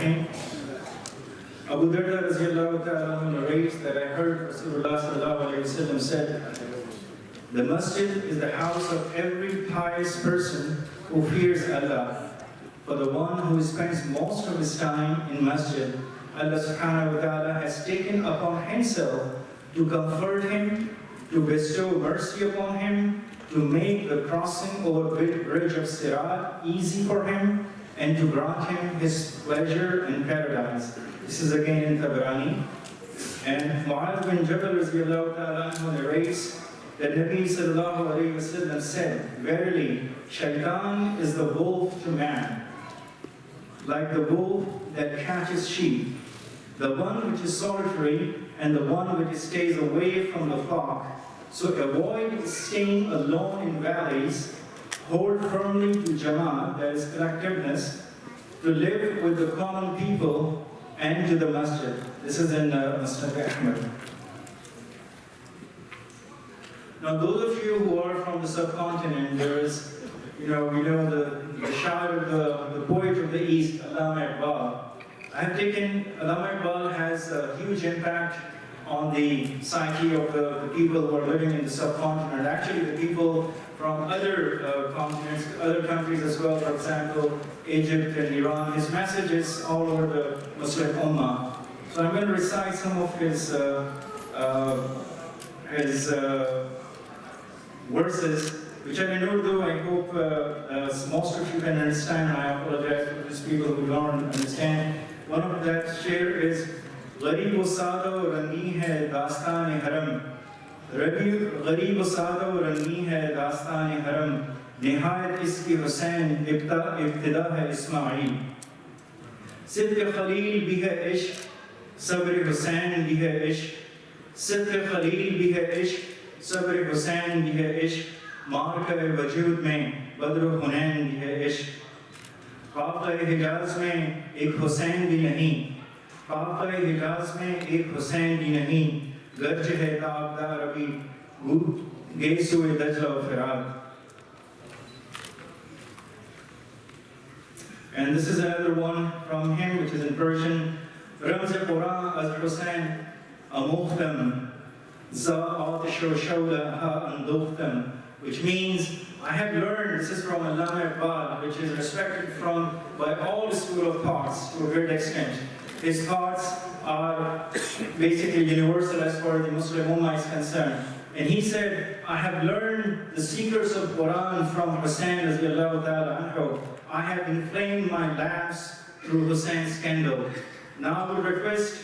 Rahim. Abu Darda radiallahu ta'ala narrates that I heard Rasulullah sallallahu alayhi wa sallam said, the masjid is the house of every pious person who fears Allah. For the one who spends most of his time in masjid, Allah subhanahu wa ta'ala has taken upon himself to comfort him, to bestow mercy upon him, to make the crossing over the bridge of Sirat easy for him, and to grant him his pleasure in paradise. This is again in Tabarani. And Mu'adh bin Jabal radiallahu ta'ala narrates that Nabi sallallahu alayhi wa sallam said, verily, shaitan is the wolf to man, like the wolf that catches sheep, the one which is solitary and the one which stays away from the flock. So avoid staying alone in valleys, hold firmly to jama'ah, that is collectiveness, to live with the common people and to the masjid. This is in Musnad Ahmad. Now those of you who are from the subcontinent, there is, we know the shout of the poet of the East, Allama Iqbal. I have taken, Allama Iqbal has a huge impact on the psyche of the people who are living in the subcontinent, actually the people from other continents, other countries as well, for example, Egypt and Iran. His message is all over the Muslim Ummah. So I'm going to recite some of his verses, which are in Urdu. I hope most of you can understand. I apologize for these people who don't understand. One of that share is, غریب و سادہ و رنگی ہے داستان حرم غریب و سادہ و رنگی ہے داستان حرم نہایت اس کی حسین ابتدا ہے اسماعیل صدق خلیل بھی ہے عشق صبر حسین بھی ہے عشق صدق خلیل بھی ہے عشق صبر حسین بھی ہے عشق مارکہ وجود میں بدر و حنین بھی ہے عشق خاکہ حجاز میں ایک حسین بھی نہیں خاکہ حجاز میں ایک حسین بھی نہیں گرج ہے تابدار ابھی گئے سوئے دجلہ و فرات. And this is another one from him, which is in Persian. رمز قرآن از حسین اموختم زا آتش و شعله ها اندوختم, which means I have learned, this is from Allama Iqbal, which is respected by all the school of thoughts to a great extent. His thoughts are basically universal as far as the Muslim Ummah is concerned. And he said, I have learned the secrets of Quran from Hussein radiallahu ta'ala anhu. I have inflamed my lamps through Hussein's candle. Now I would request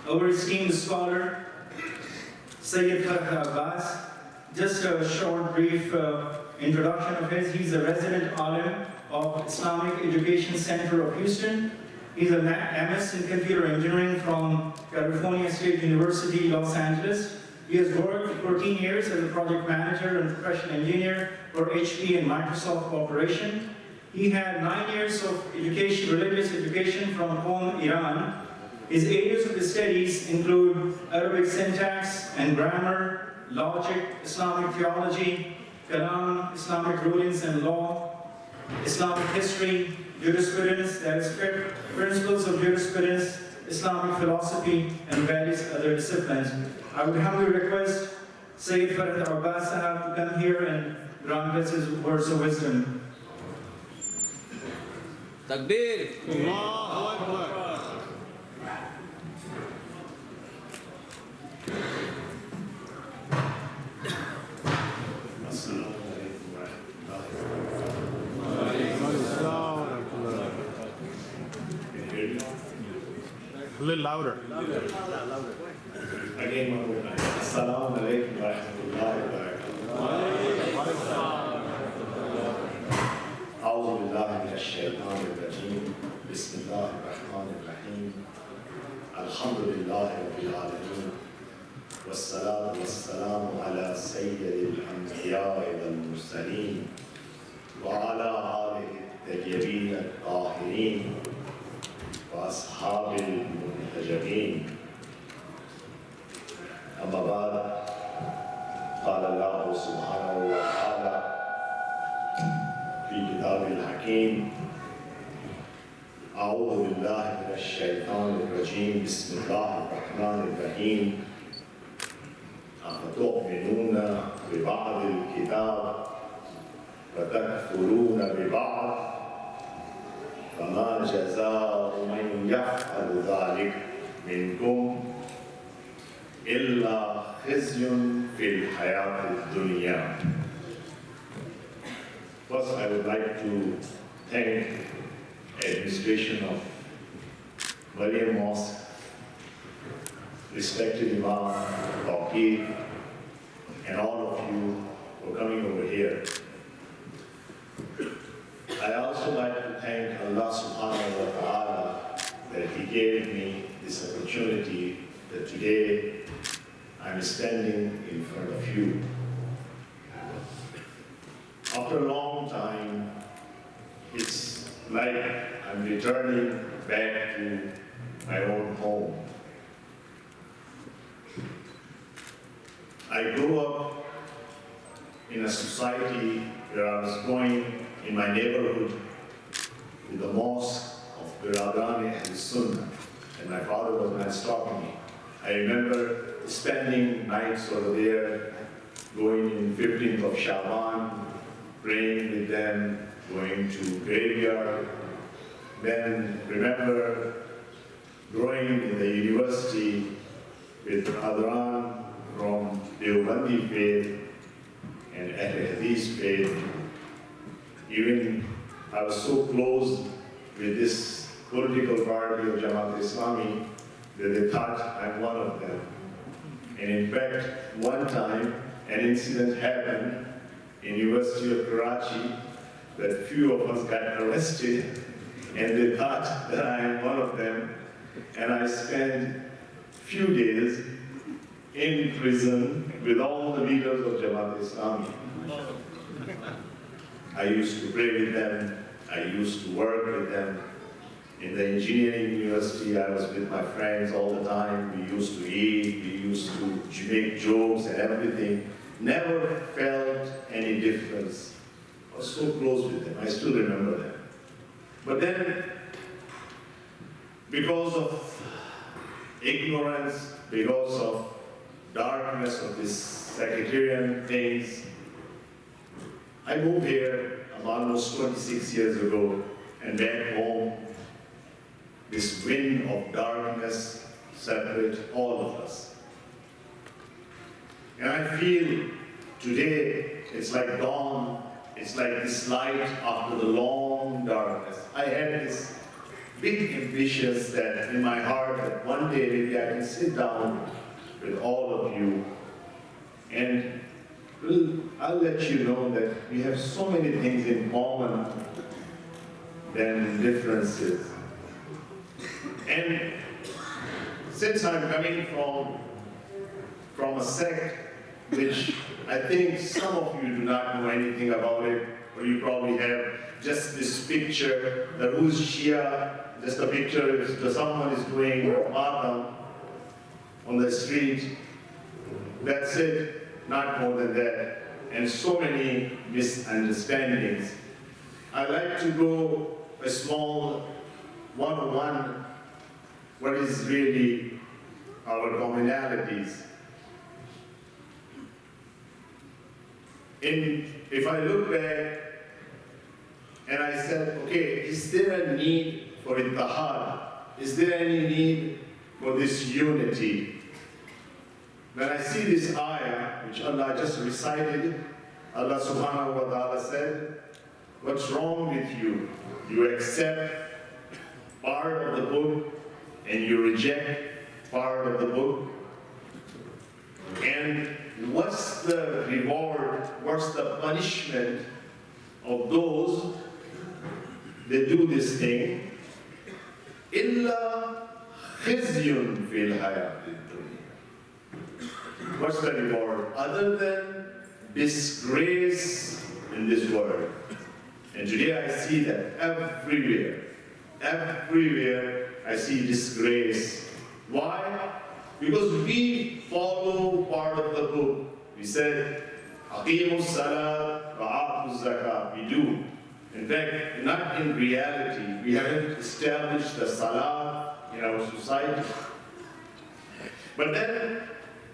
our esteemed scholar, Sayyid Farha Abbas, just a short, brief introduction of his. He's a resident alim of Islamic Education Center of Houston. He's a MS in Computer Engineering from California State University, Los Angeles. He has worked for 14 years as a project manager and professional engineer for HP and Microsoft Corporation. He had 9 years of education, religious education from home, Iran. His areas of studies include Arabic syntax and grammar, logic, Islamic theology, Quran, Islamic rulings and law, Islamic history, jurisprudence, that is principles of jurisprudence, Islamic philosophy, and various other disciplines. I would humbly request Sayyid Farhat Abbas Sahab to come here and grant us his words of wisdom. Takbir! Allahu Akbar! A little louder. Again, one more time. Assalamu alaikum wa rahmatullahi wa barakatuh. أعوذ بالله من الشيطان الرجيم. بسم الله الرحمن الرحيم. الحمد لله رب العالمين. والصلاة والسلام على سيد الأنبياء والمرسلين وعلى آله الطيبين الطاهرين وأصحاب المنتجبين. أما بعد، قال الله سبحانه وتعالى في كتابه الحكيم أعوذ بالله من الشيطان الرجيم بسم الله الرحمن الرحيم أفتؤمنون ببعض الكتاب وتكفرون ببعض فما جزاء من يفعل ذلك منكم إلا خزي في الحياة الدنيا. First, I would like to thank administration of Maryam Mosque, respected Imam, Tawqeed, and all of you for coming over here. I also like to thank Allah subhanahu wa ta'ala that He gave me this opportunity that today I'm standing in front of you. After a long time, it's like I'm returning back to my own home. I grew up in a society where I was going in my neighborhood to the mosque of Biradani and Sunnah, and my father was not stopping me. I remember spending nights over there, going in 15th of Shaban, praying with them, going to graveyard. Then remember growing in the university with Adran from Deobandi faith and Ahl Hadith faith. Even I was so close with this political party of Jamaat Islami that they thought I'm one of them. And in fact, one time an incident happened in University of Karachi that few of us got arrested and they thought that I am one of them. And I spent few days in prison with all the leaders of Jamaat Islami. I used to pray with them, I used to work with them. In the engineering university, I was with my friends all the time. We used to eat, we used to make jokes and everything. Never felt any difference. I was so close with them, I still remember them. But then, because of ignorance, because of darkness of this sectarian things, I moved here almost 26 years ago, and back home, this wind of darkness separates all of us. And I feel today it's like dawn, it's like this light after the long darkness. I had this big ambition that in my heart that one day maybe I can sit down with all of you and I'll let you know that we have so many things in common than differences. And since I'm coming from a sect which I think some of you do not know anything about it, or you probably have just this picture that who's Shia, just a picture if someone is doing matam on the street. That's it, not more than that. And so many misunderstandings. I like to go a small one-on-one what is really our commonalities. If I look back and I said, okay, is there a need for ittihad? Is there any need for this unity? When I see this ayah, which Allah just recited, Allah subhanahu wa ta'ala said, what's wrong with you? You accept part of the book and you reject part of the book. And what's the reward, what's the punishment of those that do this thing? Illa khizyun fil hayatid dunya. What's the reward? Other than disgrace in this world. And today I see that everywhere. Everywhere I see disgrace. Why? Because we follow part of the book. We said, Aqimus salat wa atu zakat. We do. In fact, not in reality. We haven't established the salah in our society. But then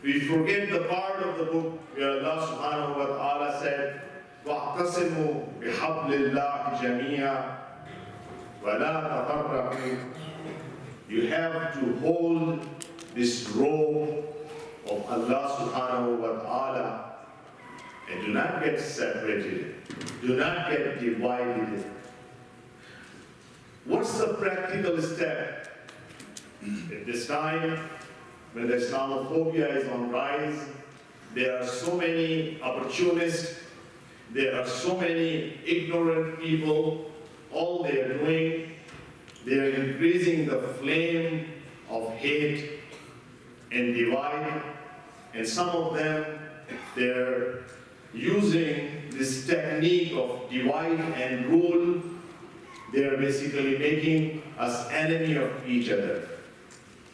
we forget the part of the book where Allah subhanahu wa ta'ala said, وَاعْتَصِمُوا بِحَبْلِ اللَّهِ جَمِيعًا وَلَا تَفَرَّقُوا. You have to hold this rope of Allah subhanahu wa ta'ala and do not get separated. Do not get divided. What's the practical step? At this time, when the Islamophobia is on rise, there are so many opportunists, there are so many ignorant people. All they are doing, they are increasing the flame of hate and divide, and some of them, they're using this technique of divide and rule. They're basically making us enemy of each other.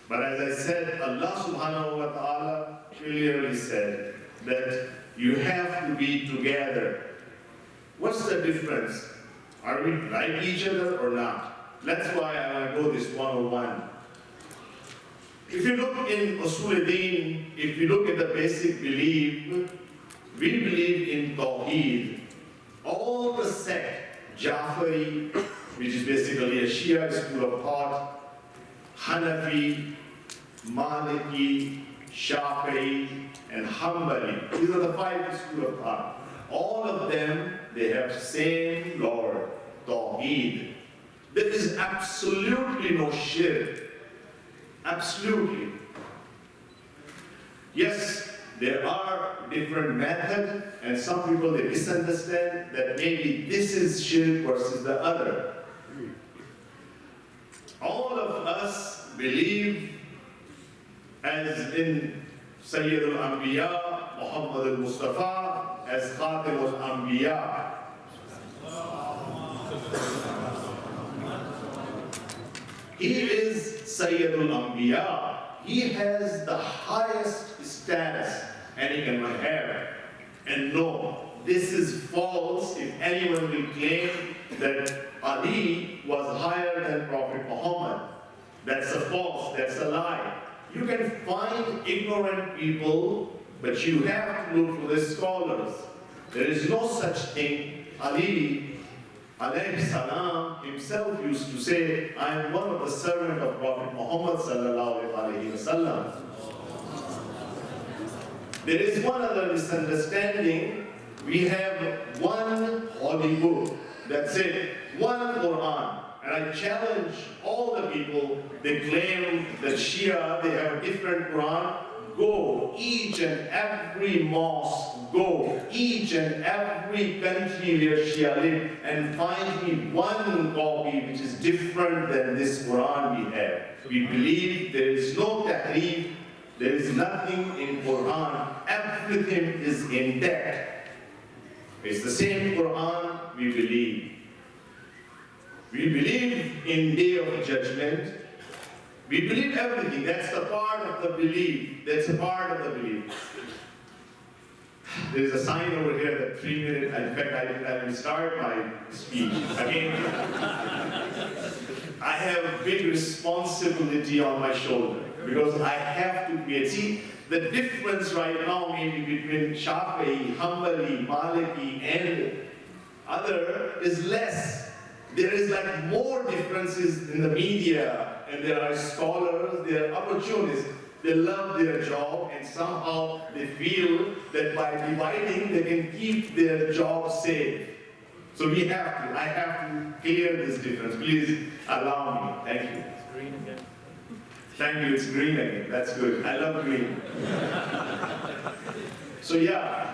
But as I said, Allah subhanahu wa ta'ala clearly said that you have to be together. What's the difference? Are we like each other or not? That's why I want to go this 101. If you look in Usul-Din, if you look at the basic belief, we believe in Tawheed. All the sect, Jafari, which is basically a Shia school of thought, Hanafi, Maliki, Shafi'i, and Hanbali. These are the 5 schools of thought. All of them, they have same Lord, Tawheed. There is absolutely no shirk. Absolutely. Yes, there are different methods, and some people they misunderstand that maybe this is shirk versus the other. All of us believe, as in Sayyid al-Anbiya, Muhammad al-Mustafa, as Khatim al-Anbiya. He is Sayyid al-Anbiya. He has the highest status anyone can have. And no, this is false if anyone will claim that Ali was higher than Prophet Muhammad. That's a false, that's a lie. You can find ignorant people, but you have to look for the scholars. There is no such thing. Ali alayhi salam himself used to say, I am one of the servants of Prophet Muhammad sallallahu alayhi wa sallam. There is one other misunderstanding. We have one holy book. That's it. One Quran. And I challenge all the people, they claim that Shia, they have a different Quran. Go, each and every mosque, go, each and every country where Shia live, and find me one copy which is different than this Quran we have. We believe there is no tahrif, there is nothing in Quran, everything is intact. It's the same Quran we believe. We believe in Day of Judgment. We believe everything. That's the part of the belief. That's a part of the belief. There's a sign over here that 3 minutes, in fact, I will start my speech. Again, I have a big responsibility on my shoulder because I have to create. See, the difference right now maybe between Shafi'i, Hanbali, Maliki, and other is less. There is like more differences in the media, and there are scholars, there are opportunists. They love their job, and somehow they feel that by dividing, they can keep their job safe. So I have to clear this difference. Please allow me. Thank you. It's green again. Thank you, it's green again. That's good. I love green. So yeah,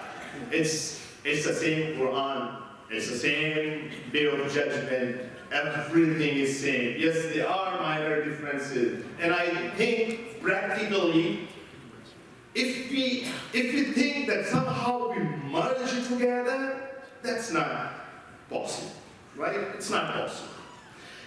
it's the same Quran. It's the same Day of Judgment. Everything is same. Yes, there are minor differences. And I think practically, if we think that somehow we merge together, that's not possible, right? It's not possible.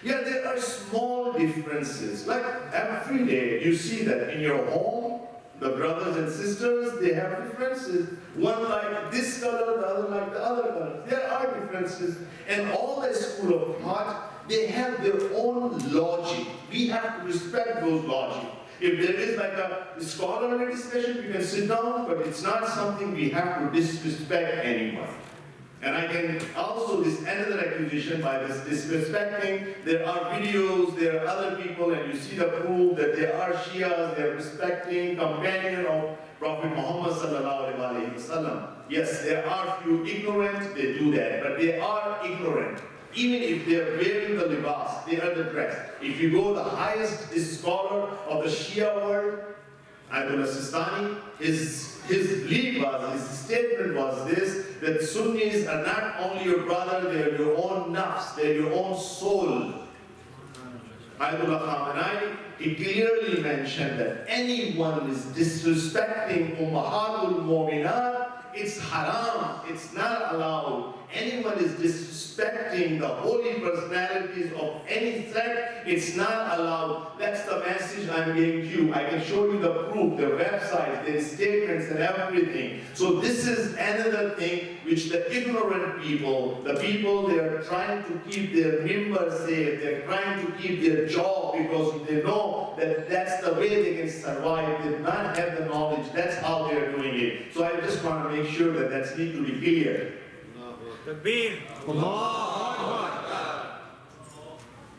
Yeah, there are small differences. Like every day, you see that in your home, The brothers and sisters, they have differences. One like this color, the other like the other color. There are differences. And all the school of thought, they have their own logic. We have to respect those logic. If there is like a scholarly discussion, we can sit down, but it's not something we have to disrespect anyone. And I can also, this another accusation by this disrespecting, there are videos, there are other people, and you see the proof that there are Shias, they are respecting, companion of Prophet Muhammad sallallahu alaihi wasallam. Yes, there are few ignorant, they do that, but they are ignorant. Even if they are wearing the libas, they are the dress. If you go the highest scholar of the Shia world, Ayatollah Sistani, his belief was, his statement was this, that Sunnis are not only your brother, they are your own nafs, they are your own soul. Ayatollah Khamenei, he clearly mentioned that anyone is disrespecting Ummahatul Mu'minat, it's haram, it's not allowed. Anyone is disrespecting the holy personalities of any sect, it's not allowed. That's the message I'm giving you. I can show you the proof, the website, their statements and everything. So this is another thing which the ignorant people, the people they are trying to keep their members safe, they're trying to keep their job because they know that that's the way they can survive. They do not have the knowledge, that's how they're doing it. So I just want to make sure that that's need to be clear. Takbir.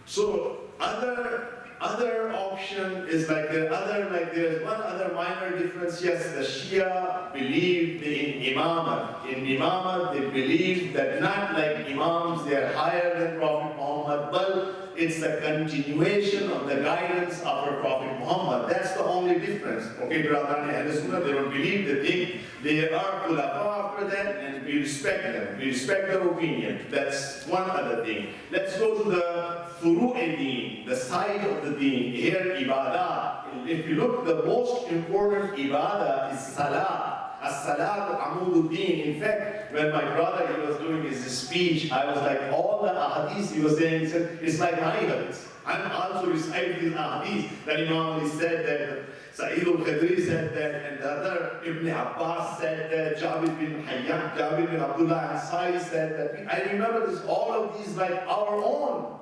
So other option is like there's one other minor difference. Yes, the Shia believe in imamah. In imamah, they believe that not like imams, they are higher than Prophet Muhammad, but it's a continuation of the guidance of our Prophet Muhammad. That's the only difference. Okay, Brahmani and Sunnah, they don't believe, they think they are khulafa after that, and we respect them. We respect their opinion. That's one other thing. Let's go to the furu'i deen, the side of the deen. Here, ibadah. If you look, the most important ibadah is salah. As-salatu amududdin. In fact, when my brother he was doing his speech, I was like, all the ahadith he was saying, he said, it's like my hadith. I'm also reciting these ahadith. That Imam Ali said that, Sa'id al-Khidri said that, and the other Ibn Abbas said that, Jabir bin Hayyan, Jabir bin Abdullah Ansari said that. I remember this, all of these like our own.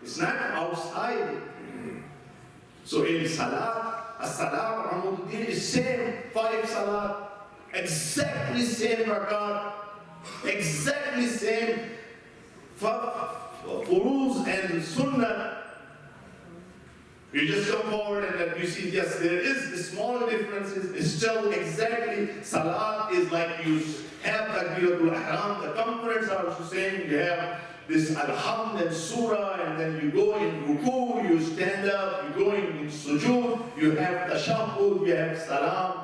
It's not outside. So in salat, as-salat amududdin is same 5 salat. Exactly same rakat, exactly same furuz and sunnah. You just come forward and then you see, yes, there is small differences. It's still exactly, salat is like you have takbiratul ihram, the components are also same. You have this alhamd and surah, and then you go in ruku, you stand up, you go in sujood, you have tashahhud, you have salam.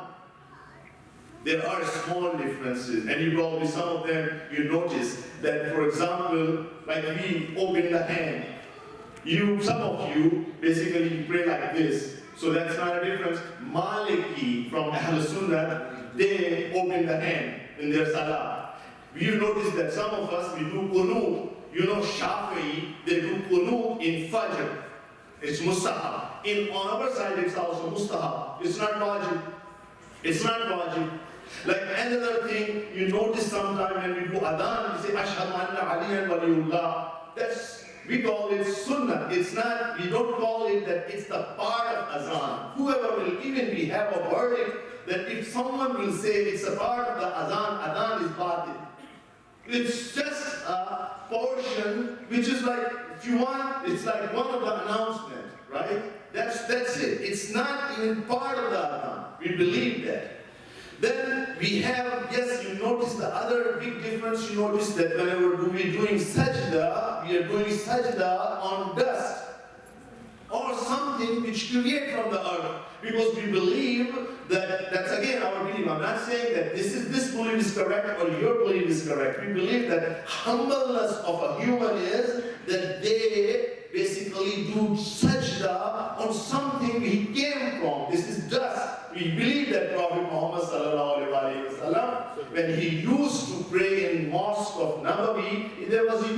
There are small differences, and you probably, some of them, you notice that, for example, like we open the hand. Some of you, basically, you pray like this. So that's not a difference. Maliki from Ahl Sunnah, they open the hand in their salah. You notice that some of us, we do qunut. You know, Shafi'i, they do qunut in Fajr. It's mustahab. On our side, it's also mustahab. It's not wajib. It's not wajib. Like another thing, you notice sometime when we do adhan, we say, Ashhadu anna aliyan waliyullah. We call it sunnah. It's not, we don't call it that it's the part of azan. Whoever will, even we have a verdict that if someone will say it's a part of the adhan is batil. It's just a portion which is like, if you want, it's like one of the announcements, right? That's it. It's not even part of the adhan. We believe that. Then we have, yes, you notice the other big difference. You notice that whenever we're doing sajda, we are doing sajda on dust or something which create from the earth, because we believe that, that's again our belief. I'm not saying that this belief is correct or your belief is correct. We believe that humbleness of a human is that they basically do sajda on something he came from. This is dust. We believe that Prophet Muhammad sallallahu alaihi wasallam, when he used to pray in mosque of Nabawi, he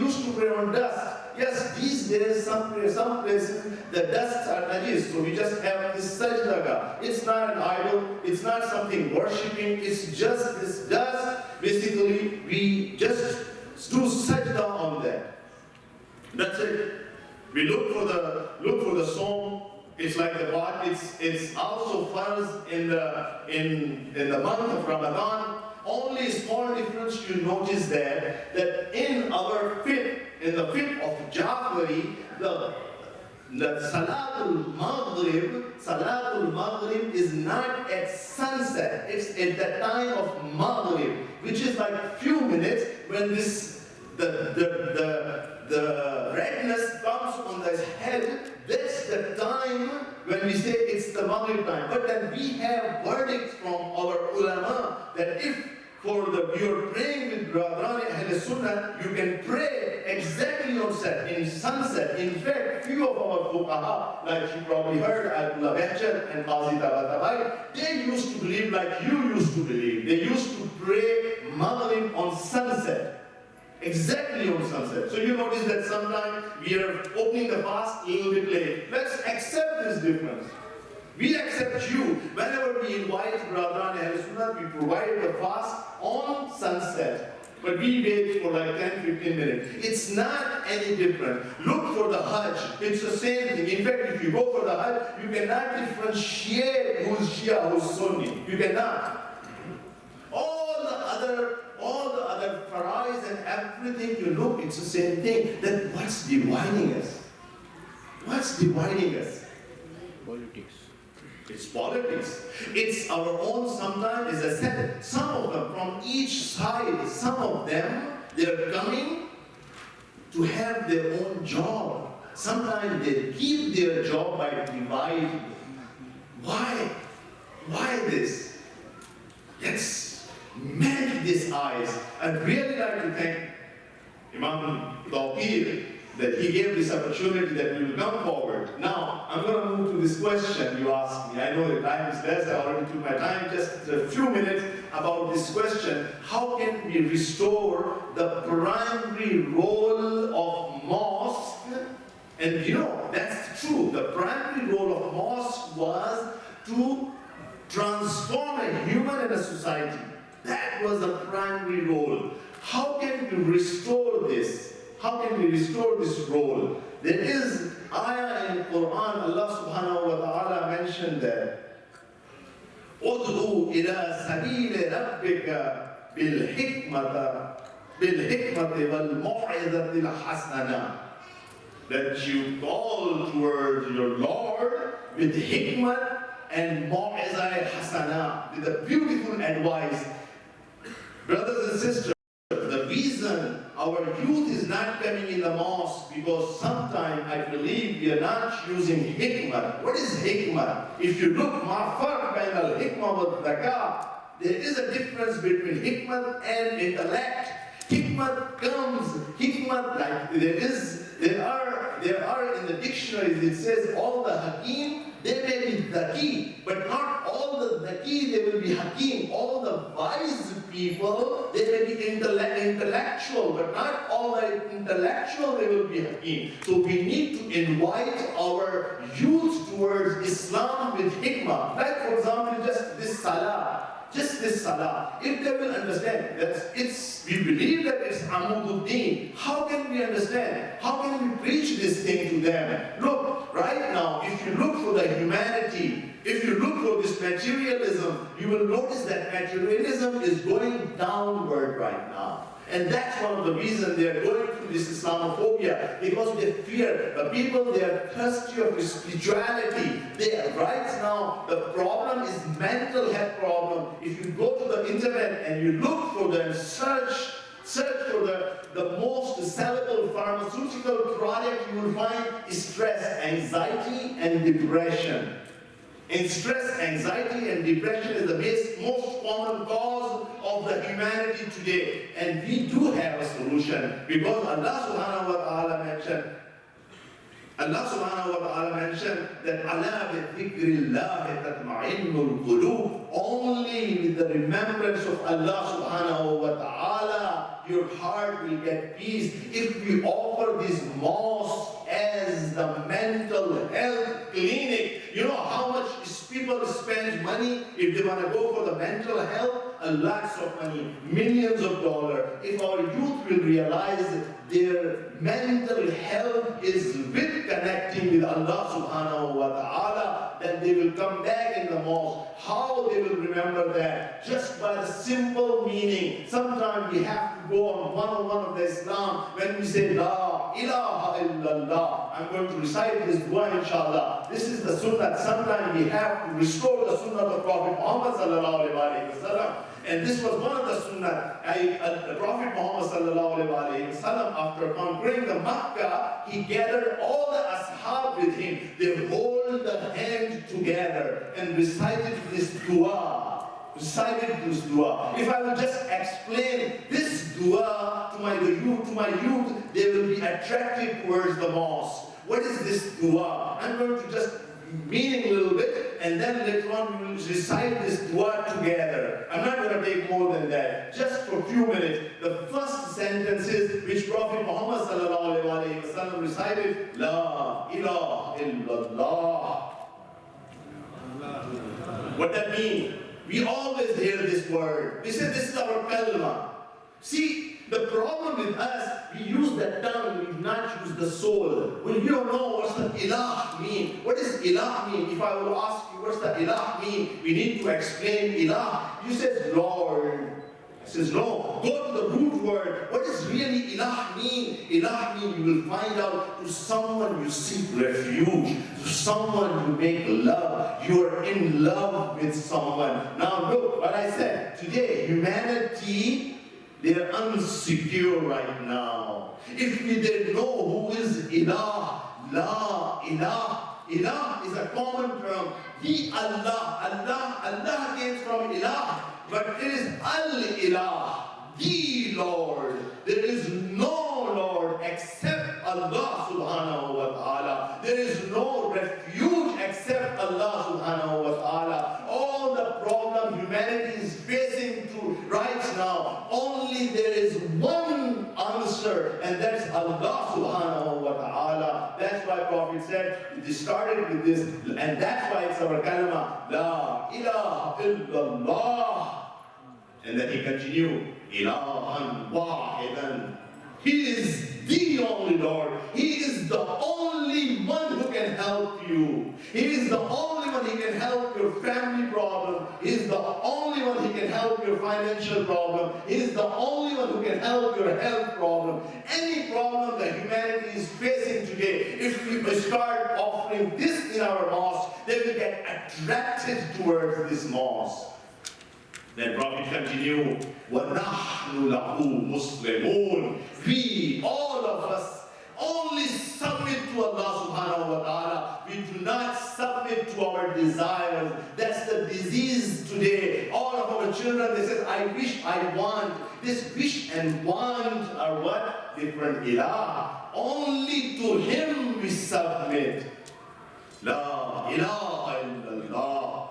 used to pray on dust. Yes, these days some places the dusts are najis, so we just have this sajdaga. It's not an idol, it's not something worshipping, it's just this dust. Basically, we just do sajda on that. That's it. We look for the song. It's like the what? It's also farz in the month of Ramadan. Only small difference you notice there that in the fifth of Jafari, the Salatul Maghrib is not at sunset. It's at the time of Maghrib, which is like few minutes when the redness comes on the head. That's the time when we say it's the Maghrib time. But then we have verdicts from our ulama that if you're praying with Radhani Ahl Sunnah, you can pray exactly on sunset. In fact, few of our fuqaha, like you probably heard, Abdullah Behjar and Qazi Tabatabai, they used to believe like you used to believe. They used to pray Maghrib on sunset. Exactly on sunset. So you notice that sometimes we are opening the fast a little bit late. Let's accept this difference. We accept you. Whenever we invite Radhan Ahl Sunnah, we provide the fast on sunset. But we wait for like 10-15 minutes. It's not any different. Look for the Hajj. It's the same thing. In fact, if you go for the Hajj, you cannot differentiate who's Shia, who's Sunni. You cannot. All the other farais and everything you look, it's the same thing. Then what's dividing us? What's dividing us? Politics. It's politics. It's our own, sometimes, as I said, some of them from each side, some of them, they're coming to have their own job. Sometimes they keep their job by dividing. Why? Why this? Let's melt these eyes. I'd really like to thank Imam Tawqir that he gave this opportunity that we will come forward. Now, I'm going to move to this question you asked me. I know the time is less, I already took my time, just a few minutes about this question. How can we restore the primary role of mosque? And you know, that's true. The primary role of mosque was to transform a human and a society. That was the primary role. How can we restore this? How can we restore this role? There is ayah in Quran, Allah subhanahu wa ta'ala mentioned that Ud'u ila sabili rabbika bil hikmati wal mu'izati al hasana. That you call towards your Lord with hikmat and mu'izah hasana, with a beautiful advice. Brothers and sisters, the reason our youth is not coming in the mosque because sometimes I believe we are not using hikmah. What is hikmah? If you look, ma farq bain al hikmah wa dhaka, there is a difference between hikmah and intellect. Hikmah like there are in the dictionaries, it says all the hakim, they may be dhaki, but not all the dhaki, they will be hakim. All the wise people, they may be intellectual, but not all the intellectual, they will be hakim. So we need to invite our youth towards Islam with hikmah. Like for example, just this salah. If they will understand that we believe that it's Amududdin, how can we understand? How can we preach this thing to them? Look, right now, if you look for the humanity, if you look for this materialism, you will notice that materialism is going downward right now. And that's one of the reasons they are going through this Islamophobia, because they fear the people, they are thirsty of spirituality. Right now, the problem is mental health problem. If you go to the internet and you look for them, search for the most sellable pharmaceutical product, you will find stress, anxiety, and depression. And stress, anxiety, and depression is the most common cause of the humanity today. And we do have a solution because Allah subhanahu wa ta'ala mentioned that Allah bi dhikrillahi tatma'innul qulub. Only with the remembrance of Allah subhanahu wa ta'ala, your heart will get peace. If we offer this mosque as has the mental health clinic. You know how much people spend money if they want to go for the mental health? Lots of money, millions of dollars. If our youth will realize their mental health is with connecting with Allah subhanahu wa ta'ala, then they will come back in the mosque. How they will remember that? Just by the simple meaning. Sometimes we have to go on 101 of the Islam when we say La ilaha illallah. I'm going to recite this dua inshallah. This is the sunnah. Sometimes we have to restore the sunnah of the Prophet Muhammad sallallahu alaihi wasallam. And this was one of the sunnah. The Prophet Muhammad sallallahu alaihi wasallam, after conquering the Makkah, he gathered all the ashab with him. They hold the hand together and recited this dua. If I will just explain this dua to my youth, they will be attracted towards the mosque. What is this dua? I'm going to just meaning a little bit, and then later on we will recite this dua together. I'm not going to take more than that. Just for a few minutes. The first sentences which Prophet Muhammad sallallahu alaihi wasallam recited, La ilaha illallah. What that means? We always hear this word. We say this is our kalma. See, the problem with us, we use the tongue, we do not use the soul. When you don't know what's the ilah mean. What does ilah mean? If I will ask you what's the ilah mean, we need to explain ilah. You say Lord. I says no. Go to the root word. What does really ilah mean? Ilah mean you will find out to someone you seek refuge, to someone you make love. You are in love with someone. Now look what I said. Today, humanity, they are unsecure right now. If we didn't know who is ilah, la ilah. Ilah is a common term. The Allah came from ilah. But it is Al-Ilah, the Lord. There is no Lord except Allah subhanahu wa ta'ala. There is no refuge except Allah subhanahu wa ta'ala. All the problem humanity is facing to right now, only there is one answer, and that's Allah subhanahu wa ta'ala. That's why Prophet said, it started with this, and that's why it's our kalama, La ilaha illallah. And then he continued, Ilahan wahidan. He is the only Lord. He is the only one who can help you. He is the only one who can help your family problem. He is the only one who can help your financial problem. He is the only one who can help your health problem. Any problem that humanity is facing today, if we start offering this in our mosque, they will get attracted towards this mosque. Then Prophet continued, وَنَحْنُ لَهُ مُسْلِمُونَ. We, all of us, only submit to Allah subhanahu wa ta'ala. We do not submit to our desires. That's the disease today. All of our children, they say, I wish, I want. This wish and want are what? Different ilah. Only to Him we submit. La ilaha illallah.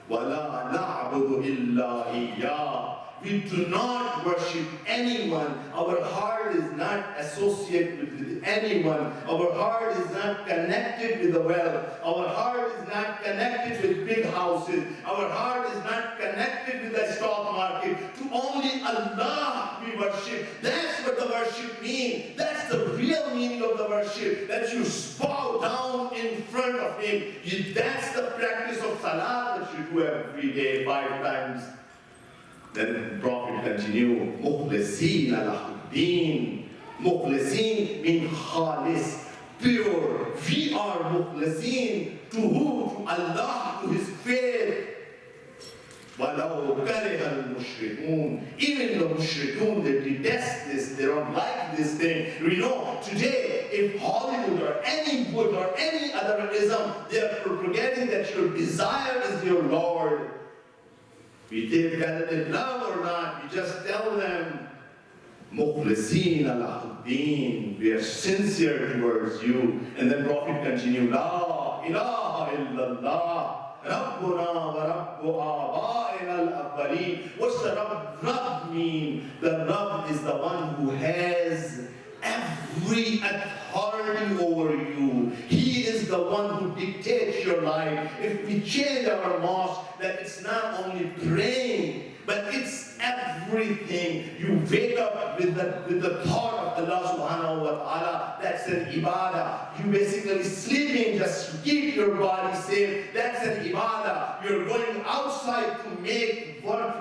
وَلَا نَعْبُدُ إِلَّا إِيَّاهُ. We do not worship anyone. Our heart is not associated with anyone. Our heart is not connected with the wealth. Our heart is not connected with big houses. Our heart is not connected with the stock market. To only Allah we worship. That's what the worship means. That's the real meaning of the worship. That you bow down in front of Him. That's the practice of salah that you do every day, 5 times. Then the Prophet continued, مُخْلِصِينَ لَهُ الدِّينَ. Mukhlisin mean khalis, pure. We are mukhlisin. To who? To Allah, to His faith. وَلَوْ كَرِهَ الْمُشْرِكُونَ. Even the mushrikun, they detest this, they don't like this thing. We know today, if Hollywood or any Buddha or any other ism, they are propagating that your desire is your Lord. We take that in love or not, we just tell them, Mukhlisin al-Din, we are sincere towards you. And then Prophet continued, La ilaha illallah. Rabbuna wa Rabbu aba'ina al-awwaleen. What's the Rabb? Rabb mean? The Rabb is the one who has every authority authority over you. He is the one who dictates your life. If we change our mosque, that it's not only praying, but it's everything. You wake up with the thought of Allah subhanahu wa ta'ala. That's an ibadah. You basically sleeping just to keep your body safe. That's an ibadah. You're going outside to make wealth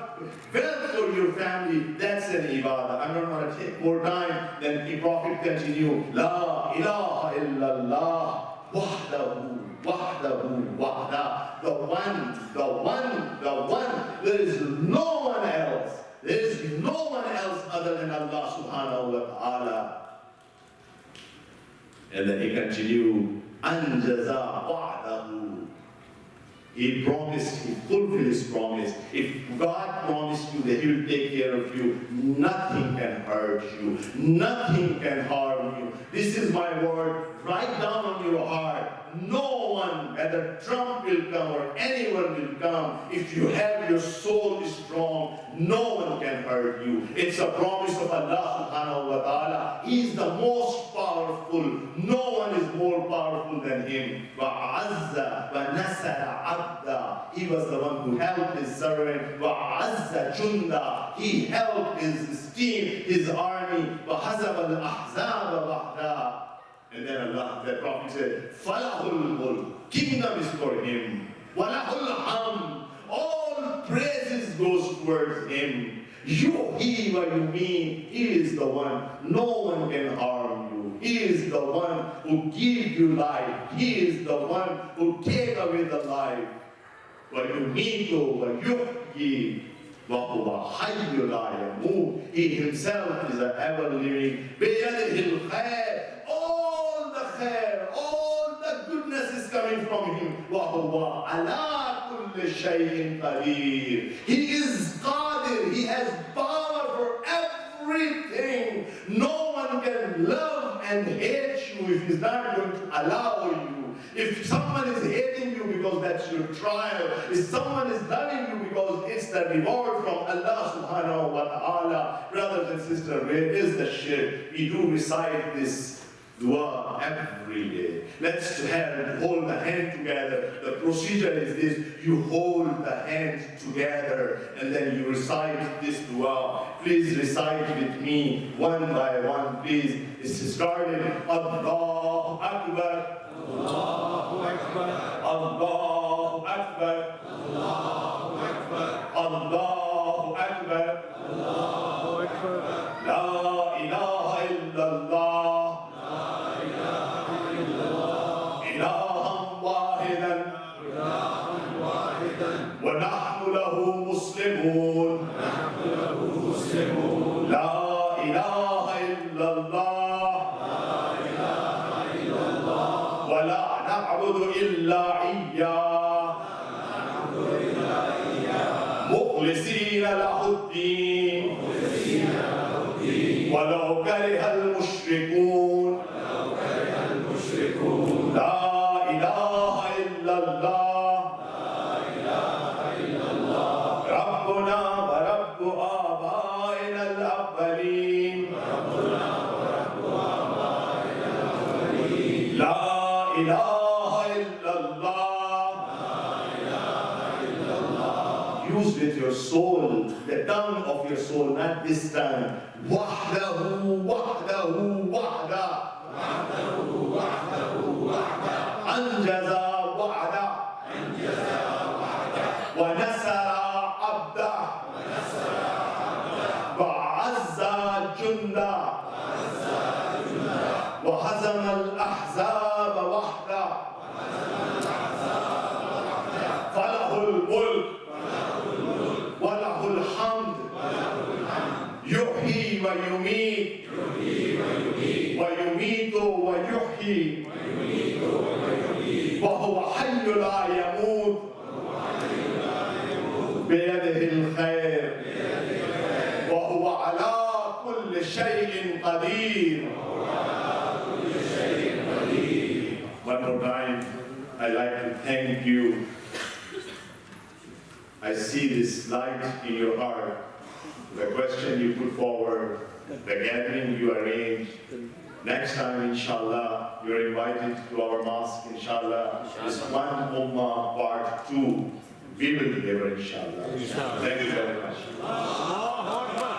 for your family. That's an ibadah. I'm not going to take more time. Then the Prophet continued. La ilaha illallah. Wahdahu, wahdahu, wahda. The one, the one, the one. There is no one else. There is no one else other than Allah subhanahu wa ta'ala. And then he continued, Anjaza wa'dahu. He promised, he fulfilled his promise. If God promised you that he will take care of you, nothing can hurt you. Nothing can harm you. This is my word. Write down on your heart. No one, whether Trump will come or anyone will come, if you have your soul strong, no one can hurt you. It's a promise of Allah subhanahu wa ta'ala. He is the most powerful. No one is more powerful than him. وَعَزَّ وَنَسَرَ عَبْدًا. He was the one who helped his servant. وَعَزَّ جُنْدًا. He helped his team, his army. وَحَزَبَ الْأَحْزَابَ وَحْدًا. And then Allah, the Prophet said, Falahul mulk, kingdom is for him. Walahul hamd, all praises goes towards him. He wa yumeet, he is the one, no one can harm you. He is the one who gives you life. He is the one who takes away the life. Wa yumeetu wa yuhyi. He himself is an ever-living. All the khair, all the goodness is coming from him. He is qadir. He has power for everything. No one can love and hate you if he's not going to allow you. If someone is hating you because that's your trial, if someone is loving you because it's the reward from Allah subhanahu wa ta'ala, brothers and sisters, where is the shirk? We do recite this dua every day. Let's hold the hand together. The procedure is this: you hold the hand together and then you recite this dua. Please recite with me one by one, please. It's started. Allahu Akbar. Allahu Akbar. Allahu Akbar. Allahu Akbar. Allahu Akbar. Allahu Akbar. La ilaha illallah. La ilaha illallah. Ilahan wahidan. Ilahan wahidan. Wa nahnu lahu muslimun. Wa nahnu lahu muslimun. La ilaha illallah. إلا إياه مخلصين له الدين ولو كره المشركون لا إله إلا الله ربنا ورب آبائنا الأولين لا إله with your soul, the tongue of your soul, not this time. Wahdahu, wahdahu, wahda. Wahdahu, wahdahu, wahda. Anjaza wahda. Anjaza wahda. Wa nasara abda. Wa nasara abda. Wa azza junda. Wa azza junda. Wa hazama al-ahzab wahda. Wa hazama al-ahzab wahda. Falahul mulk. يحيي ويميت ويميت ويحيي وهو حي لا يموت بيده الخير وهو على كل شيء قدير. One more time, I'd like to thank you. I see this light in your heart. The question you put forward, the gathering you arranged, Next time, inshallah, you're invited to our mosque, inshallah. This one Ummah part 2, we will deliver, inshallah. Thank you very much. Allahu Akbar.